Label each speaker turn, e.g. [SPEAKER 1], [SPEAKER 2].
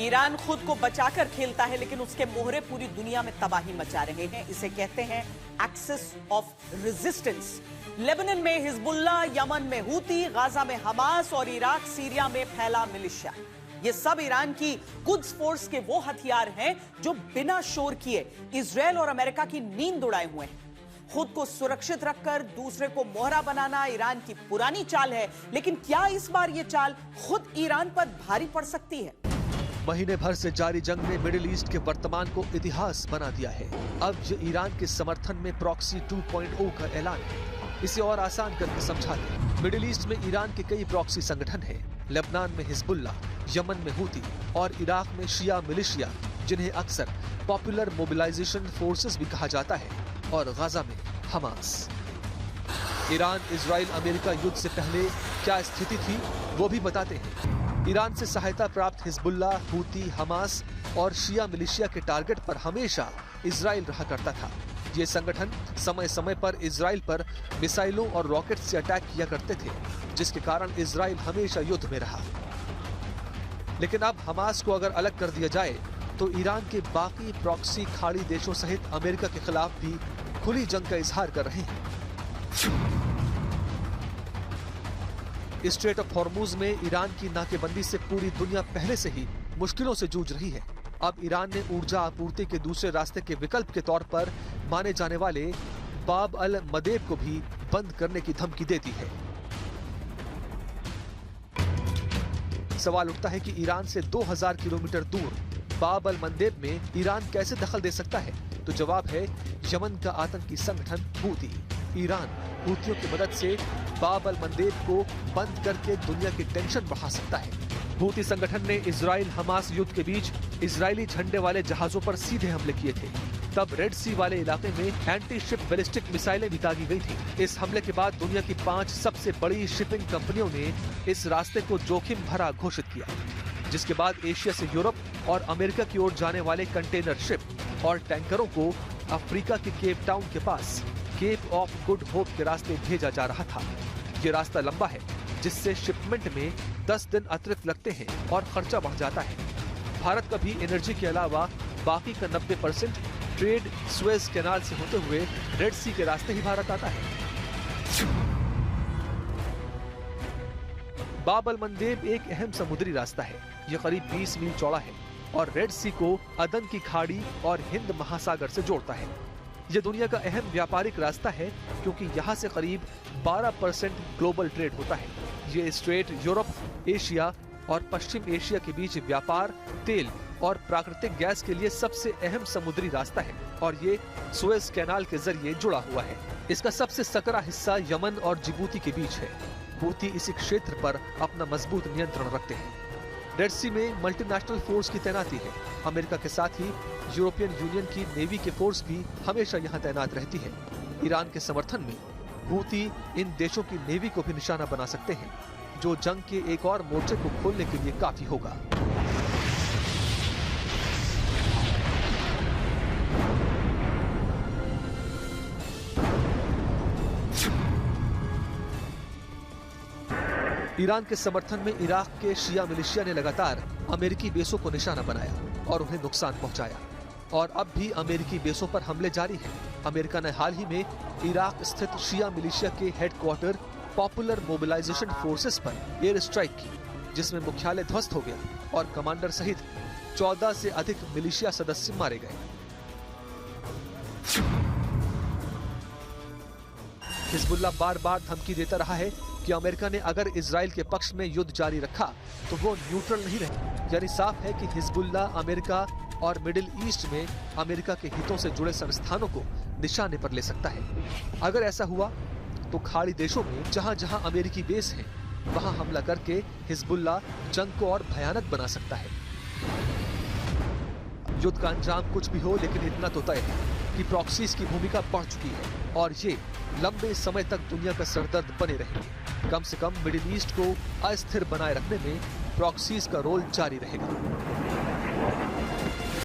[SPEAKER 1] Iran खुद को बचाकर खेलता है, लेकिन उसके मोहरे पूरी दुनिया में तबाही मचा रहे हैं। इसे कहते हैं एक्सिस ऑफ रेजिस्टेंस। लेबनान में हिजबुल्लाह, यमन में हूती, गाजा में हमास और इराक सीरिया में फैला मिलिशिया। ये सब ईरान की कुद्स फोर्स के वो हथियार हैं जो बिना शोर किए इजराइल और अमेरिका की नींद उड़ाए हुए हैं। खुद को सुरक्षित रखकर दूसरे को मोहरा बनाना ईरान की पुरानी चाल है, लेकिन क्या इस बार ये चाल खुद ईरान पर भारी पड़ सकती है?
[SPEAKER 2] महीने भर से जारी जंग ने मिडिल ईस्ट के वर्तमान को इतिहास बना दिया है। अब ये ईरान के समर्थन में प्रॉक्सी 2.0 का ऐलान है। इसे और आसान करके समझा दें। मिडिल ईस्ट में ईरान के कई प्रॉक्सी संगठन हैं। लेबनान में हिजबुल्लाह, यमन में हूती और इराक में शिया मिलिशिया, जिन्हें अक्सर पॉपुलर मोबिलाइजेशन फोर्सेस भी कहा जाता है, और गाजा में हमास। ईरान इजराइल अमेरिका युद्ध से पहले क्या स्थिति थी वो भी बताते हैं। ईरान से सहायता प्राप्त हिजबुल्लाह, हूती, हमास और शिया मिलिशिया के टारगेट पर हमेशा इजराइल रहा करता था। ये संगठन समय समय पर इजराइल पर मिसाइलों और रॉकेट से अटैक किया करते थे, जिसके कारण इजराइल हमेशा युद्ध में रहा। लेकिन अब हमास को अगर अलग कर दिया जाए तो ईरान के बाकी प्रॉक्सी खाड़ी देशों सहित अमेरिका के खिलाफ भी खुली जंग का इजहार कर रहे हैं। स्ट्रेट ऑफ हॉर्मुज में ईरान की नाकेबंदी से पूरी दुनिया पहले से ही मुश्किलों से जूझ रही है। अब ईरान ने ऊर्जा आपूर्ति के दूसरे रास्ते के विकल्प के तौर पर माने जाने वाले बाब अल मदेब को भी बंद करने की धमकी दे दी है। सवाल उठता है कि ईरान से 2000 किलोमीटर दूर बाब अल मंदेब में ईरान कैसे दखल दे सकता है? तो जवाब है यमन का आतंकी संगठन हूती। ईरान हूतियों की मदद से बाब अल मंदेब को बंद करके दुनिया की टेंशन बढ़ा सकता है। हूती संगठन ने इजराइल हमास युद्ध के बीच इजरायली झंडे वाले जहाजों पर सीधे हमले किए थे। तब रेड सी वाले इलाके में एंटी शिप बैलिस्टिक मिसाइलें भी दागी गई थी। इस हमले के बाद दुनिया की 5 सबसे बड़ी शिपिंग कंपनियों ने इस रास्ते को जोखिम भरा घोषित किया, जिसके बाद एशिया से यूरोप और अमेरिका की ओर जाने वाले कंटेनर शिप और टैंकरों को अफ्रीका के केप टाउन के पास केप ऑफ गुड होप के रास्ते भेजा जा रहा था। ये रास्ता लंबा है, जिससे शिपमेंट में 10 दिन अतिरिक्त लगते हैं और खर्चा बढ़ जाता है। भारत का भी एनर्जी के अलावा बाकी का 90% ट्रेड सुएज कैनाल से होते हुए रेड सी के रास्ते ही भारत आता है। बाब अल मंदेब एक अहम समुद्री रास्ता है। यह करीब 20 मील चौड़ा है और रेड सी को अदन की खाड़ी और हिंद महासागर से जोड़ता है। यह दुनिया का अहम व्यापारिक रास्ता है, क्योंकि यहाँ से करीब 12% ग्लोबल ट्रेड होता है। ये स्ट्रेट यूरोप, एशिया और पश्चिम एशिया के बीच व्यापार, तेल और प्राकृतिक गैस के लिए सबसे अहम समुद्री रास्ता है और ये सुएज कैनाल के जरिए जुड़ा हुआ है। इसका सबसे सकरा हिस्सा यमन और जिबूती के बीच है। हूती इसी क्षेत्र पर अपना मजबूत नियंत्रण रखते हैं। रेड सी में मल्टीनेशनल फोर्स की तैनाती है। अमेरिका के साथ ही यूरोपियन यूनियन की नेवी की फोर्स भी हमेशा यहाँ तैनात रहती है। ईरान के समर्थन में हूती इन देशों की नेवी को भी निशाना बना सकते हैं, जो जंग के एक और मोर्चे को खोलने के लिए काफी होगा। ईरान के समर्थन में इराक के शिया मिलिशिया ने लगातार अमेरिकी बेसों को निशाना बनाया और उन्हें नुकसान पहुंचाया, और अब भी अमेरिकी बेसों पर हमले जारी हैं। अमेरिका ने हाल ही में इराक स्थित शिया मिलिशिया के हेडक्वार्टर पॉपुलर मोबिलाइजेशन फोर्सेस पर एयर स्ट्राइक की, जिसमें मुख्यालय ध्वस्त हो गया और कमांडर सहित 14 से अधिक मिलिशिया सदस्य मारे गए। हिजबुल्लाह बार बार धमकी देता रहा है कि अमेरिका ने अगर इजराइल के पक्ष में युद्ध जारी रखा तो वो न्यूट्रल नहीं रहे। यानी साफ है कि हिजबुल्लाह अमेरिका और मिडिल ईस्ट में अमेरिका के हितों से जुड़े संस्थानों को निशाने पर ले सकता है। अगर ऐसा हुआ तो खाड़ी देशों में जहां जहां अमेरिकी बेस हैं, वहां हमला करके हिजबुल्लाह जंग को और भयानक बना सकता है। युद्ध का अंजाम कुछ भी हो, लेकिन इतना तो तय है कि प्रॉक्सीज की भूमिका बढ़ चुकी है और ये लंबे समय तक दुनिया का सरदर्द बने रहेंगे। कम से कम मिडिल ईस्ट को अस्थिर बनाए रखने में प्रॉक्सीज का रोल जारी रहेगा।